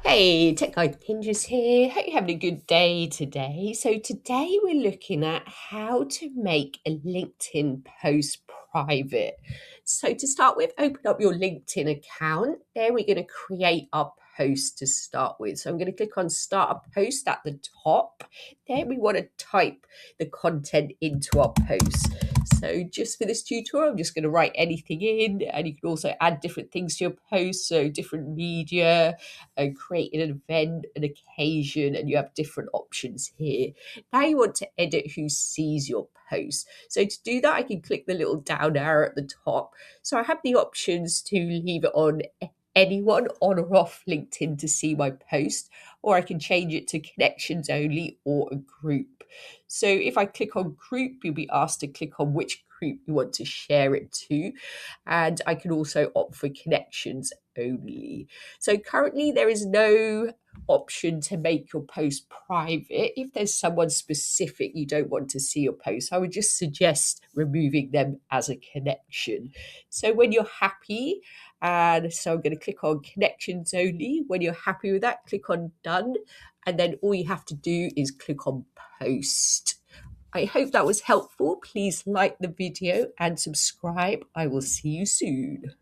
Hey, Tech Guide Ninjas here. Hope you're having a good day today. So today we're looking at how to make a LinkedIn post private. So to start with, open up your LinkedIn account. There we're going to create our post to start with. So I'm going to click on Start a Post at the top. Then we want to type the content into our post. So just for this tutorial, I'm just going to write anything in, and you can also add different things to your post, so different media, and create an event, an occasion, and you have different options here. Now you want to edit who sees your post. So to do that, I can click the little down arrow at the top. So I have the options to leave it on anyone on or off LinkedIn to see my post, or I can change it to connections only or a group. So if I click on group, you'll be asked to click on which group you want to share it to. And I can also opt for connections only. So currently there is no option to make your post private. If there's someone specific you don't want to see your post, I would just suggest removing them as a connection. So when you're happy, and so I'm going to click on connections only. When you're happy with that, click on done. And then all you have to do is click on post. I hope that was helpful. Please like the video and subscribe. I will see you soon.